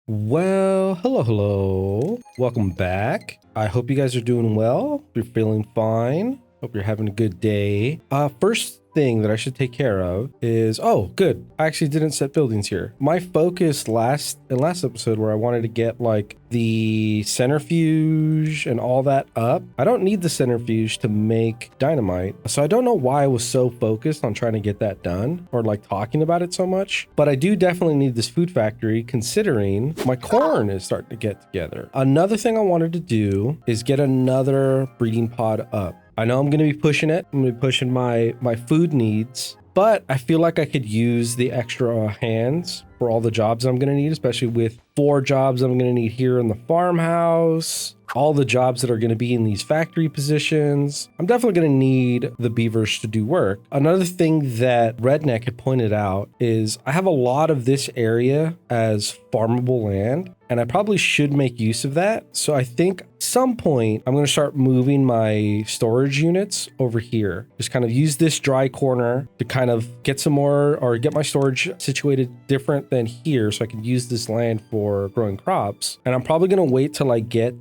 Well, hello. Welcome back. I hope you guys are doing well. You're feeling fine. Hope you're having a good day. First thing that I should take care of is, oh, good. I actually didn't set buildings here. My focus last episode where I wanted to get like the centrifuge and all that up. I don't need the centrifuge to make dynamite. So I don't know why I was so focused on trying to get that done or like talking about it so much, but I do definitely need this food factory considering my corn is starting to get together. Another thing I wanted to do is get another breeding pod up. I know I'm going to be pushing it. I'm going to be pushing my food needs, but I feel like I could use the extra hands for all the jobs I'm going to need, especially with 4 jobs I'm going to need here in the farmhouse, all the jobs that are going to be in these factory positions. I'm definitely going to need the beavers to do work. Another thing that Redneck had pointed out is I have a lot of this area as farmable land, and I probably should make use of that. So I think at some point I'm going to start moving my storage units over here. Just kind of use this dry corner to kind of get some more or get my storage situated different than here so I can use this land for growing crops. And I'm probably going to wait till I get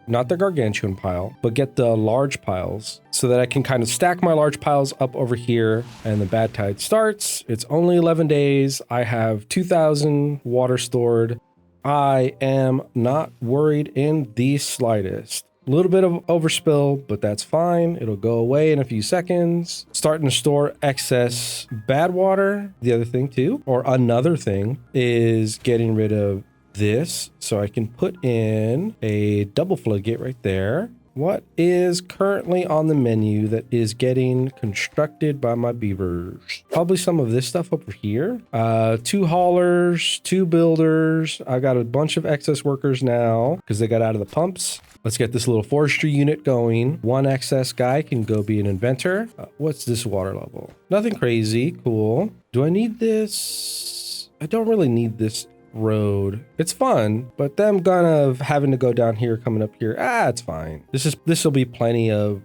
not the gargantuan pile, but get the large piles so that I can kind of stack my large piles up over here. And the bad tide starts. It's only 11 days. I have 2,000 water stored. I am not worried in the slightest. A little bit of overspill, but that's fine. It'll go away in a few seconds. Starting to store excess bad water. The other thing too, or another thing, is getting rid of this so I can put in a double floodgate right there. What is currently on the menu that is getting constructed by my beavers? Probably some of this stuff over here. 2 haulers, 2 builders. I got a bunch of excess workers now because they got out of the pumps. Let's get this little forestry unit going. 1 excess guy can go be an inventor. What's this water level? Nothing crazy. Cool. Do I need this? I don't really need this road. It's fun, but them kind of having to go down here, coming up here, it's fine. This will be plenty of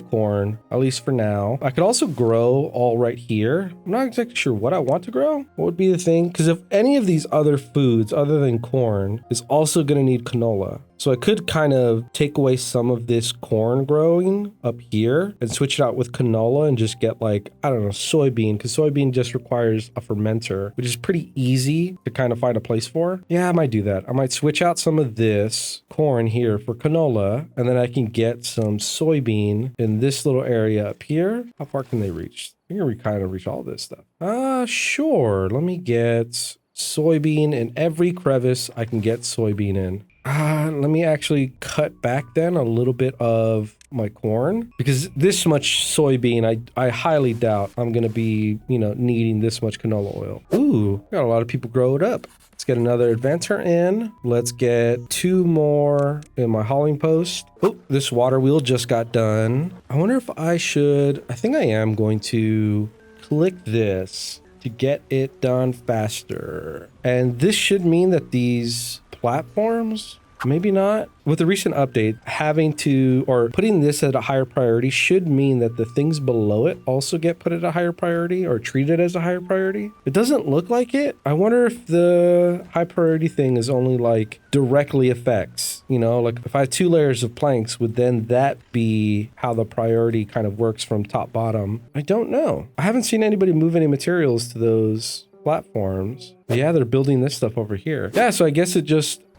corn, at least for now. I could also grow all right here. I'm not exactly sure what I want to grow. What would be the thing? Because if any of these other foods other than corn is also going to need canola. So I could kind of take away some of this corn growing up here and switch it out with canola and just get like, I don't know, soybean, because soybean just requires a fermenter, which is pretty easy to kind of find a place for. Yeah, I might do that. I might switch out some of this corn here for canola, and then I can get some soybean in this little area up here. How far can they reach? I think we kind of reach all this stuff. Sure. Let me get soybean in every crevice I can get soybean in. Let me actually cut back then a little bit of my corn, because this much soybean, I highly doubt I'm going to be, needing this much canola oil. Ooh, got a lot of people grow it up. Let's get another advancer in. Let's get 2 more in my hauling post. Oh, this water wheel just got done. I wonder if I think I am going to click this to get it done faster. And this should mean that these platforms, maybe not. With the recent update, putting this at a higher priority should mean that the things below it also get put at a higher priority or treated as a higher priority. It doesn't look like it. I wonder if the high priority thing is only like directly affects, like if I have 2 layers of planks, would then that be how the priority kind of works from top bottom? I don't know. I haven't seen anybody move any materials to those platforms. Yeah, they're building this stuff over here. Yeah, so I guess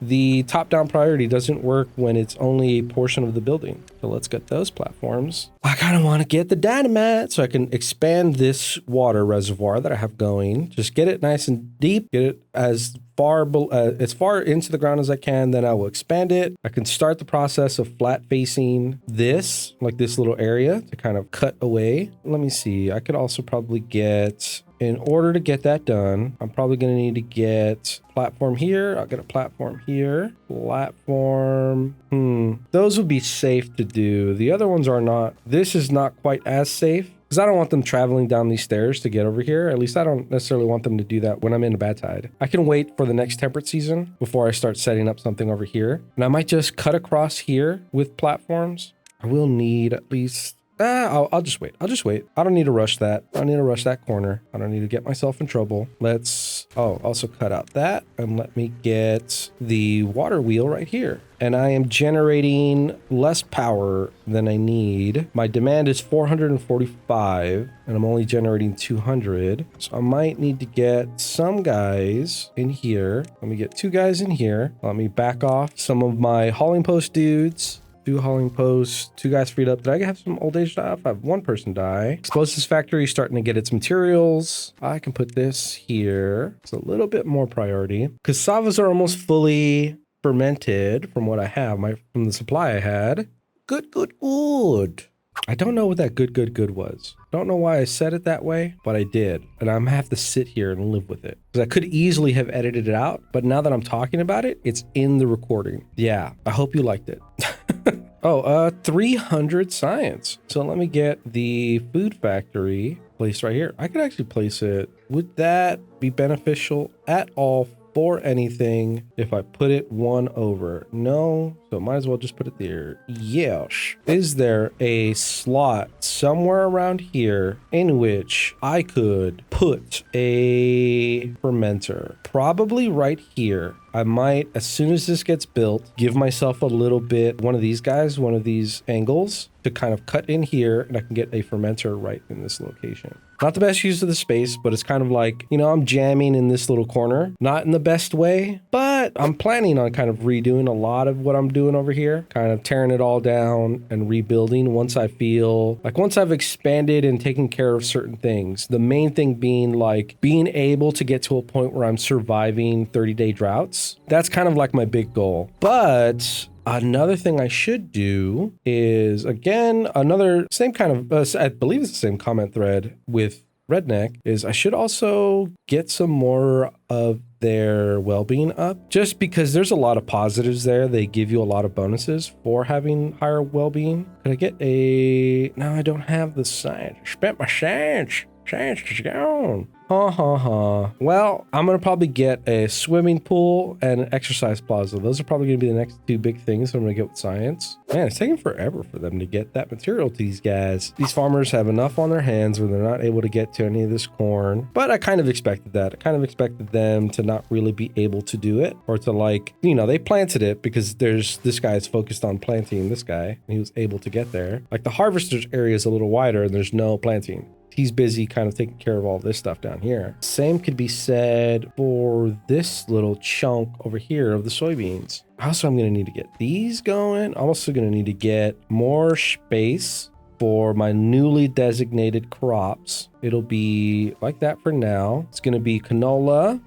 the top-down priority doesn't work when it's only a portion of the building. So let's get those platforms. I kind of want to get the dynamite so I can expand this water reservoir that I have going. Just get it nice and deep. Get it as far into the ground as I can. Then I will expand it. I can start the process of flat facing this, like this little area to kind of cut away. Let me see. I could also probably in order to get that done, I'm probably going to need to get platform here. I'll get a platform here. Platform. Those would be safe to do. The other ones are not. This is not quite as safe because I don't want them traveling down these stairs to get over here. At least I don't necessarily want them to do that when I'm in a bad tide. I can wait for the next temperate season before I start setting up something over here. And I might just cut across here with platforms. I will need at least I'll just wait. I'll just wait. I don't need to rush that. I don't need to rush that corner. I don't need to get myself in trouble. Let's, also cut out that and let me get the water wheel right here. And I am generating less power than I need. My demand is 445 and I'm only generating 200. So I might need to get some guys in here. Let me get 2 guys in here. Let me back off some of my hauling post dudes. 2 hauling posts, 2 guys freed up. Did I have some old age die off? I have 1 person die. Explosives factory starting to get its materials. I can put this here. It's a little bit more priority. Cassavas are almost fully fermented from what I have, from the supply I had. Good. I don't know what that good was. I don't know why I said it that way, but I did. And I'm gonna have to sit here and live with it. Because I could easily have edited it out, but now that I'm talking about it, it's in the recording. Yeah, I hope you liked it. 300 science. So let me get the food factory placed right here. I could actually place it. Would that be beneficial at all for anything if I put it 1 over? No, so might as well just put it there. Yes. Is there a slot somewhere around here in which I could put a fermenter? Probably right here. I might, as soon as this gets built, give myself a little bit, one of these guys, one of these angles to kind of cut in here, and I can get a fermenter right in this location. Not the best use of the space, but it's kind of like, I'm jamming in this little corner. Not in the best way, but I'm planning on kind of redoing a lot of what I'm doing over here, kind of tearing it all down and rebuilding once I feel like once I've expanded and taken care of certain things. The main thing being like being able to get to a point where I'm surviving 30-day droughts. That's kind of like my big goal. But another thing I should do is, again, another same kind of, I believe it's the same comment thread with Redneck, is I should also get some more of their well-being up, just because there's a lot of positives there. They give you a lot of bonuses for having higher well-being. Could I get a... No, I don't have the science. I spent my science. Science is gone. Well, I'm going to probably get a swimming pool and an exercise plaza. Those are probably going to be the next 2 big things I'm going to get with science. Man, it's taking forever for them to get that material to these guys. These farmers have enough on their hands where they're not able to get to any of this corn. But I kind of expected that. I kind of expected them to not really be able to do it, or to like, they planted it because there's this guy is focused on planting this guy and he was able to get there. Like the harvester's area is a little wider and there's no planting. He's busy kind of taking care of all this stuff down here. Same could be said for this little chunk over here of the soybeans. Also, I'm going to need to get these going. I'm also going to need to get more space for my newly designated crops. It'll be like that for now. It's going to be canola,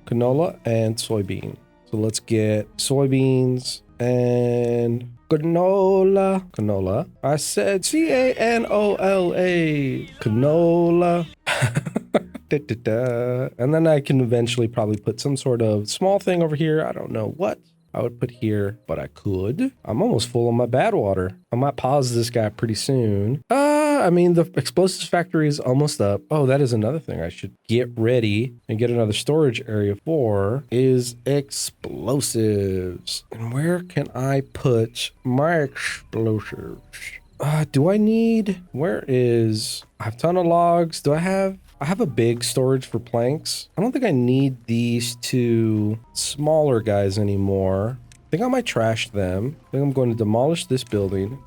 and soybean. So let's get soybeans and canola. I said C-A-N-O-L-A. Canola. And then I can eventually probably put some sort of small thing over here. I don't know what I would put here, but I could. I'm almost full on my bad water. I might pause this guy pretty soon. The explosives factory is almost up. Oh, that is another thing I should get ready and get another storage area for is explosives. And where can I put my explosives? I have a ton of logs. I have a big storage for planks. I don't think I need these 2 smaller guys anymore. I think I might trash them. I think I'm going to demolish this building,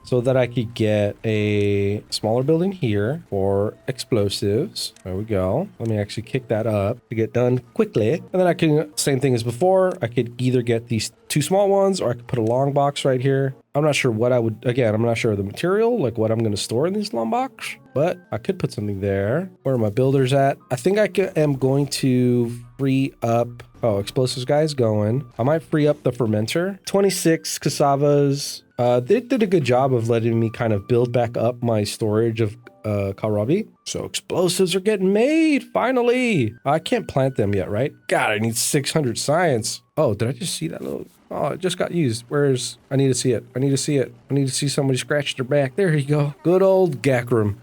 so that I could get a smaller building here for explosives. There we go. Let me actually kick that up to get done quickly. And then I can, same thing as before, I could either get these 2 small ones or I could put a long box right here. I'm not sure what I would, again, I'm not sure of the material, like what I'm going to store in this long box, but I could put something there. Where are my builders at? I think I am going to free up, explosives guys going. I might free up the fermenter. 26 cassavas. They did a good job of letting me kind of build back up my storage of kohlrabi. So explosives are getting made, finally. I can't plant them yet, right? God, I need 600 science. Oh, did I just see that little... Oh, it just got used. I need to see it. I need to see somebody scratch their back. There you go. Good old Gakram.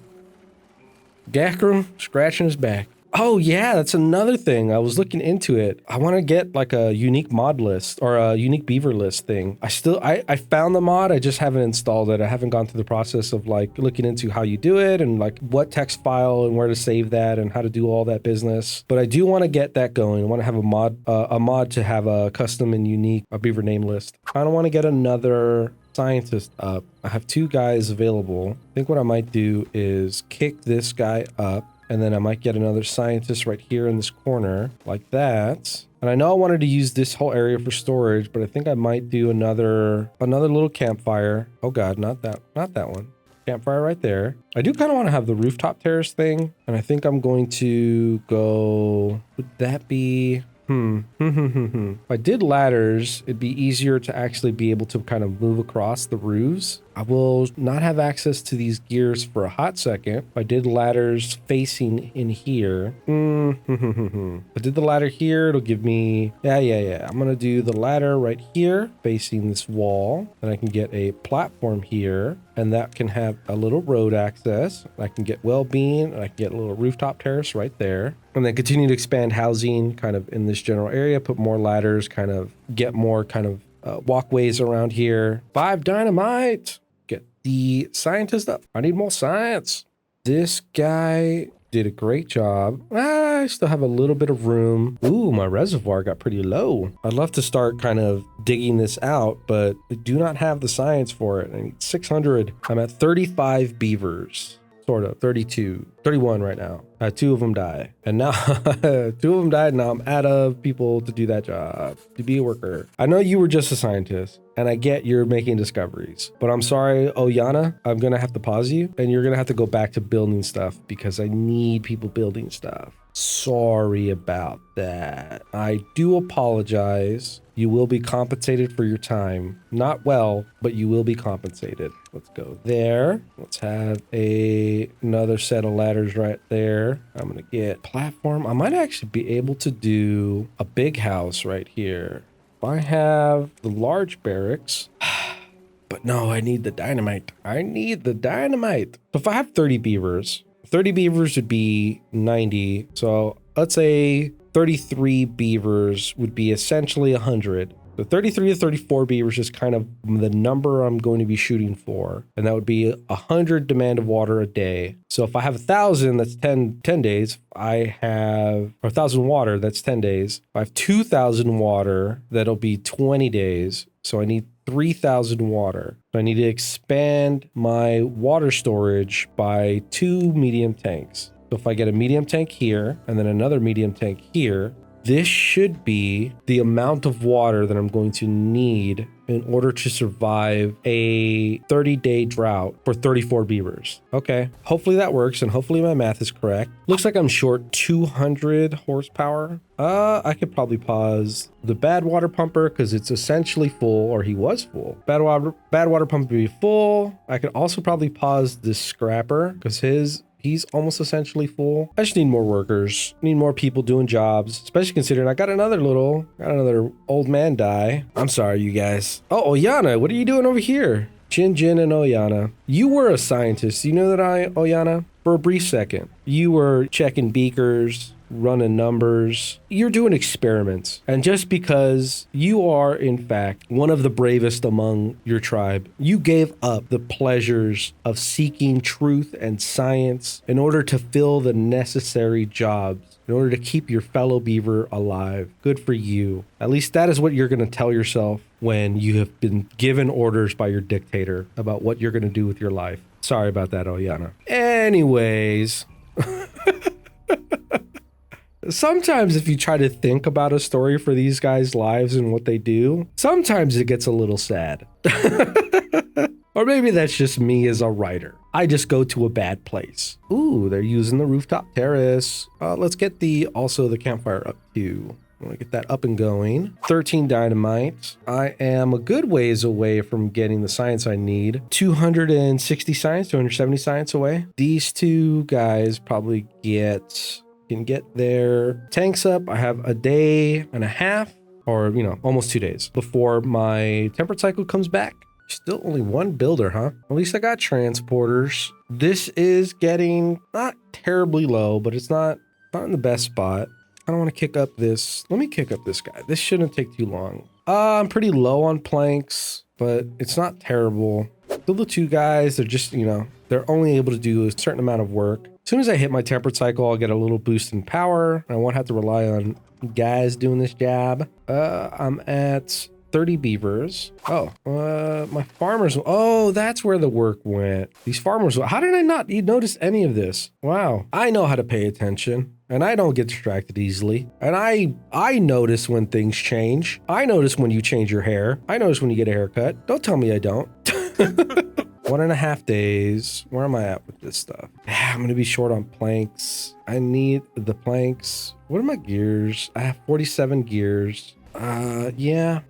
Scratching his back. Oh yeah, that's another thing. I was looking into it. I want to get like a unique mod list or a unique beaver list thing. I found the mod. I just haven't installed it. I haven't gone through the process of like looking into how you do it and like what text file and where to save that and how to do all that business. But I do want to get that going. I want to have a mod to have a custom and unique beaver name list. I don't want to get another scientist up. I have 2 guys available. I think what I might do is kick this guy up. And then I might get another scientist right here in this corner like that. And I know I wanted to use this whole area for storage, but I think I might do another little campfire. Oh God, not that one. Campfire right there. I do kind of want to have the rooftop terrace thing. And I think I'm going to go, would that be... If I did ladders, it'd be easier to actually be able to kind of move across the roofs. I will not have access to these gears for a hot second. If I did ladders facing in here. If I did the ladder here, it'll give me... Yeah. I'm going to do the ladder right here facing this wall. And I can get a platform here. And that can have a little road access. I can get well-being, and I can get a little rooftop terrace right there. And then continue to expand housing kind of in this general area, put more ladders, kind of get more kind of walkways around here. 5 dynamite. Get the scientist up. I need more science. This guy did a great job. I still have a little bit of room. Ooh, my reservoir got pretty low. I'd love to start kind of digging this out, but I do not have the science for it. I need 600. I'm at 35 beavers. Sort of 32, 31 right now. 2 of them die. And now 2 of them died. Now I'm out of people to do that job, to be a worker. I know you were just a scientist and I get you're making discoveries, but I'm sorry, Oyana, I'm going to have to pause you and you're going to have to go back to building stuff because I need people building stuff. Sorry about that. I do apologize. You will be compensated for your time. Not well, but you will be compensated. Let's go there. Let's have another set of ladders right there. I'm going to get platform. I might actually be able to do a big house right here. If I have the large barracks, but no, I need the dynamite. I need the dynamite. So if I have 30 beavers, 30 beavers would be 90. So let's say 33 beavers would be essentially 100. So 33 to 34 beavers is kind of the number I'm going to be shooting for. And that would be 100 demand of water a day. So if I have 1,000, that's 10 days. I have 1,000 water, that's 10 days. If I have 2,000 water, that'll be 20 days. So I need 3,000 water. So I need to expand my water storage by 2 medium tanks. So if I get a medium tank here and then another medium tank here, this should be the amount of water that I'm going to need in order to survive a 30-day drought for 34 beavers. Okay, hopefully that works and hopefully my math is correct. Looks like I'm short 200 horsepower. I could probably pause the bad water pumper because it's essentially full, or he was full. Bad water pump would be full. I could also probably pause this scrapper because he's almost essentially full. I just need more workers, need more people doing jobs, especially considering I got another old man die. I'm sorry, you guys. Oh, Oyana, what are you doing over here? Jin and Oyana. You were a scientist. You know that, Oyana? For a brief second, you were checking beakers, running numbers. You're doing experiments. And just because you are, in fact, one of the bravest among your tribe, you gave up the pleasures of seeking truth and science in order to fill the necessary jobs, in order to keep your fellow beaver alive. Good for you. At least that is what you're going to tell yourself when you have been given orders by your dictator about what you're going to do with your life. Sorry about that, Oyana. Anyways... Sometimes if you try to think about a story for these guys' lives and what they do, sometimes it gets a little sad. Or maybe that's just me as a writer. I just go to a bad place. Ooh, they're using the rooftop terrace. Let's get also the campfire up too. I want to get that up and going. 13 dynamite. I am a good ways away from getting the science I need. 260 science, 270 science away. These 2 guys probably can get their tanks up. I have a day and a half, or almost 2 days before my temperate cycle comes back. Still only 1 builder, huh? At least I got transporters. This is getting not terribly low, but it's not Not in the best spot. I don't want to kick up this. Let me kick up this guy. This shouldn't take too long. I'm pretty low on planks, but it's not terrible. Still the two guys, they're just, you know, they're only able to do a certain amount of work. As soon as I hit my temperate cycle, I'll get a little boost in power. I won't have to rely on guys doing this job. I'm at 30 beavers. Oh, my farmers. Oh, that's where the work went. These farmers. How did I not notice any of this? Wow. I know how to pay attention and I don't get distracted easily. And I notice when things change. I notice when you change your hair. I notice when you get a haircut. Don't tell me I don't. 1.5 days. Where am I at with this stuff? I'm going to be short on planks. I need the planks. What are my gears? I have 47 gears. Yeah.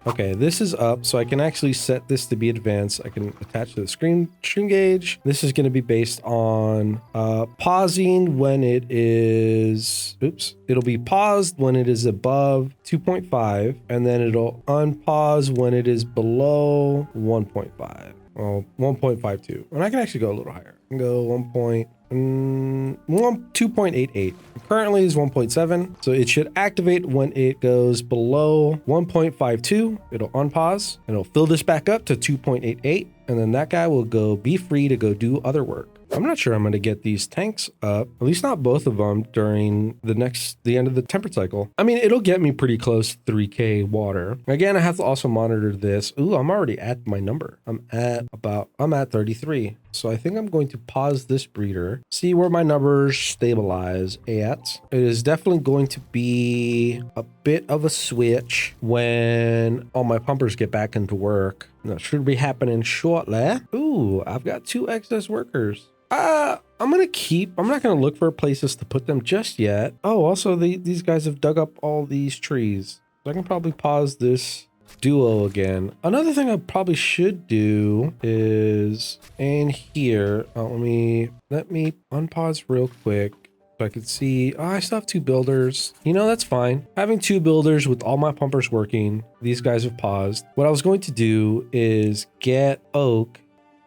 Okay, this is up, so I can actually set this to be advanced. I can attach to the string gauge. This is going to be based on pausing when it is, it'll be paused when it is above 2.5, and then it'll unpause when it is below 1.5. Well, 1.52. And I can actually go a little higher. I can go 2.88. Currently is 1.7, so it should activate when it goes below 1.52. It'll unpause and it'll fill this back up to 2.88, and then that guy will be free to go do other work. I'm not sure I'm going to get these tanks up, at least not both of them, during the end of the temperate cycle. I mean, it'll get me pretty close to 3K water. Again, I have to also monitor this. Ooh, I'm already at my number. I'm at 33. So I think I'm going to pause this breeder, see where my numbers stabilize at. It is definitely going to be a bit of a switch when all my pumpers get back into work. That should be happening shortly. Ooh, I've got 2 excess workers. I'm not gonna look for places to put them just yet. Oh, also these guys have dug up all these trees. So I can probably pause this duo again. Another thing I probably should do is in here. Let me unpause real quick so I can see. Oh, I still have 2 builders. You know, that's fine. Having 2 builders with all my pumpers working, these guys have paused. What I was going to do is get oak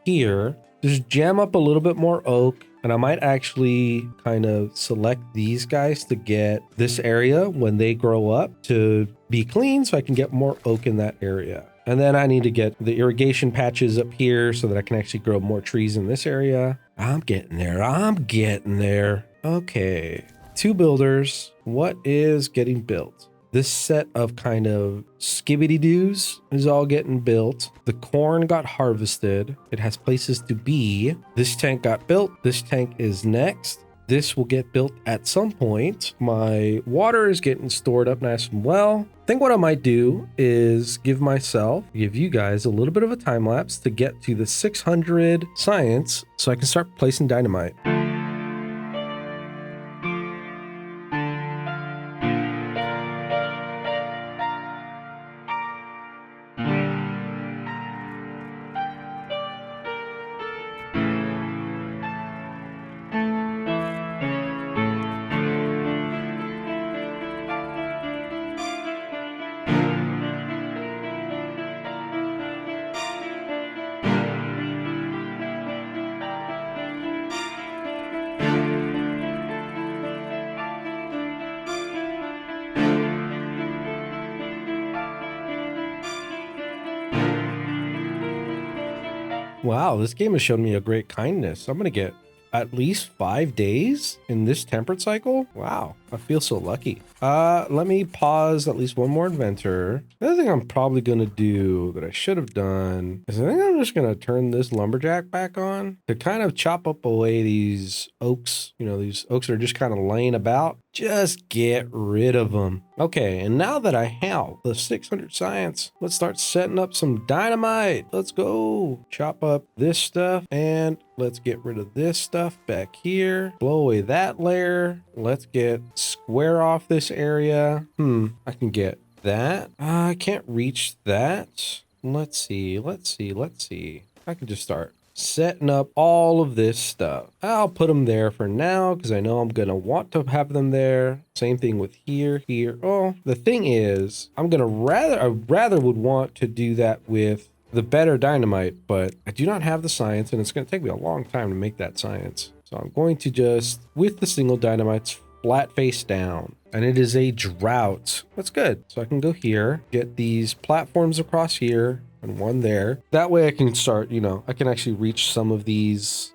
here. Just jam up a little bit more oak, and I might actually kind of select these guys to get this area when they grow up to be clean so I can get more oak in that area. And then I need to get the irrigation patches up here so that I can actually grow more trees in this area. I'm getting there. Okay, 2 builders. What is getting built? This set of kind of skibbity-doos is all getting built. The corn got harvested. It has places to be. This tank got built. This tank is next. This will get built at some point. My water is getting stored up nice and well. I think what I might do is give you guys a little bit of a time lapse to get to the 600 science so I can start placing dynamite. Wow, this game has shown me a great kindness. I'm going to get at least 5 days in this temperate cycle. Wow, I feel so lucky. Let me pause at least one more inventor. The other thing I'm probably going to do that I should have done is I think I'm just going to turn this lumberjack back on to kind of chop up away these oaks. You know, these oaks are just kind of laying about. Just get rid of them. Okay, and now that I have the 600 science, let's start setting up some dynamite. Let's go. Chop up this stuff and let's get rid of this stuff back here. Blow away that layer. Let's square off this area. I can get that. I can't reach that. Let's see. I can just start setting up all of this stuff. I'll put them there for now because I know I'm gonna want to have them there. Same thing with here. Oh, the thing is, I rather would want to do that with the better dynamite, but I do not have the science and it's going to take me a long time to make that science. So I'm going to just, with the single dynamites, flat face down. And it is a drought. That's good. So I can go here, get these platforms across here, and one there. That way I can start, you know, I can actually reach some of these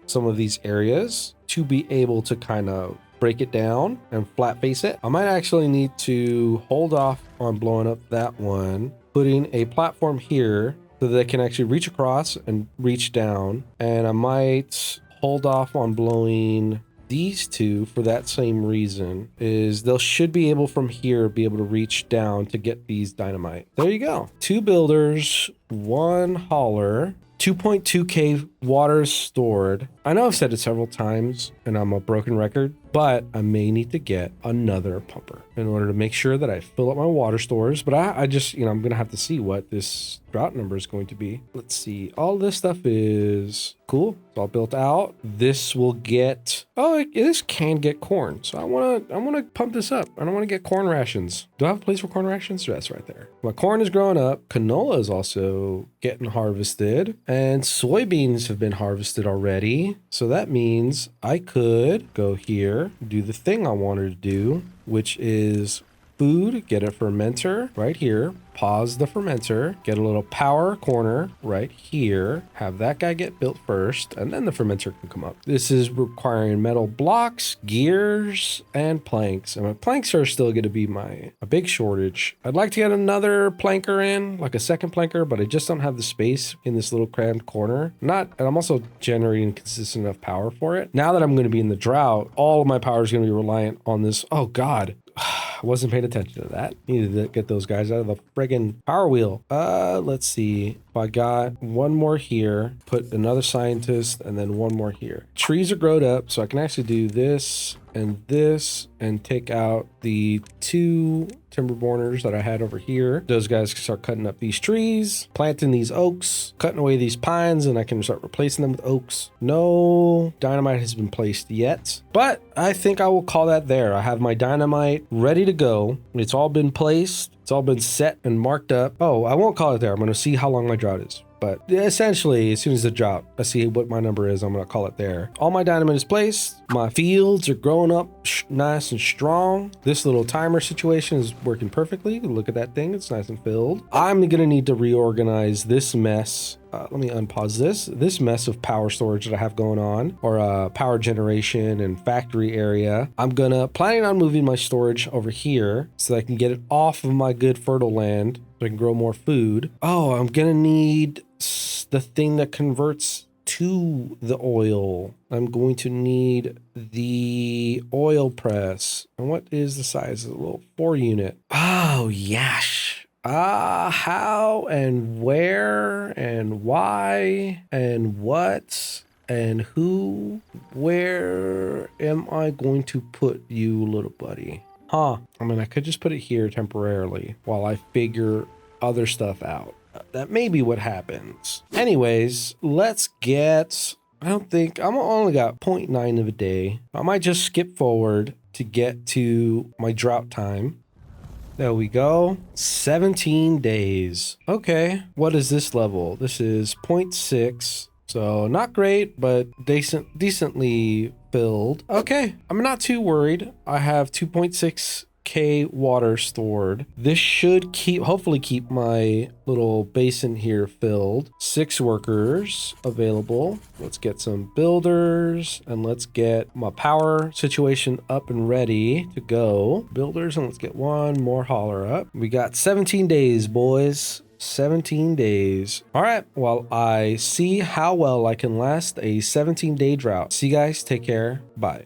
areas to be able to kind of break it down and flat face it. I might actually need to hold off on blowing up that one, putting a platform here so that they can actually reach across and reach down. And I might hold off on blowing these two for that same reason, is they'll should be able from here be able to reach down to get these dynamite. There you go. 2 builders, 1 hauler, 2.2k water stored. I know I've said it several times and I'm a broken record, but I may need to get another pumper in order to make sure that I fill up my water stores. But I just, you know, I'm going to have to see what this drought number is going to be. Let's see. All this stuff is cool. It's all built out. This will get, oh, this can get corn. So I want to pump this up. I don't want to get corn rations. Do I have a place for corn rations? That's right there. My corn is growing up. Canola is also getting harvested, and soybeans have been harvested already. So that means I could go here, do the thing I wanted to do, which is food, get a fermenter right here, pause the fermenter, get a little power corner right here, have that guy get built first, and then the fermenter can come up. This is requiring metal blocks, gears, and planks. And my planks are still going to be a big shortage. I'd like to get another planker in, like a second planker, but I just don't have the space in this little crammed corner. And I'm also generating consistent enough power for it. Now that I'm going to be in the drought, all of my power is going to be reliant on this. Oh God. I wasn't paying attention to that. Needed to get those guys out of the friggin' power wheel. Let's see. If I got one more here, put another scientist, and then one more here. Trees are growed up, so I can actually do this and take out the 2 Timberborners that I had over here. Those guys can start cutting up these trees, planting these oaks, cutting away these pines, and I can start replacing them with oaks. No dynamite has been placed yet, but I think I will call that there. I have my dynamite ready to go. It's all been placed. It's all been set and marked up. Oh, I won't call it there. I'm going to see how long my drought is. But essentially, as soon as the drought, I see what my number is, I'm going to call it there. All my dynamite is placed. My fields are growing up nice and strong. This little timer situation is working perfectly. Look at that thing. It's nice and filled. I'm going to need to reorganize this mess. Let me unpause this mess of power storage that I have going on, or power generation and factory area. I'm planning on moving my storage over here so that I can get it off of my good fertile land so I can grow more food. Oh, I'm gonna need the thing that converts to the oil. I'm going to need the oil press. And what is the size of the little 4 unit? Oh, yash. How and where and why and what and who, where am I going to put you, little buddy? I mean, I could just put it here temporarily while I figure other stuff out. That may be what happens. Anyways, let's get, I'm only got 0.9 of a day. I might just skip forward to get to my drought time. There we go. 17 days. Okay. What is this level? This is 0.6. So not great, but decently filled. Okay. I'm not too worried. I have 2.6k water stored. This should hopefully keep my little basin here filled. 6 workers available. Let's get some builders and let's get my power situation up and ready to go. Builders, and let's get one more hauler up. We got 17 days, boys. 17 days. All right. Well, I see how well I can last a 17-day drought. See you guys. Take care. Bye.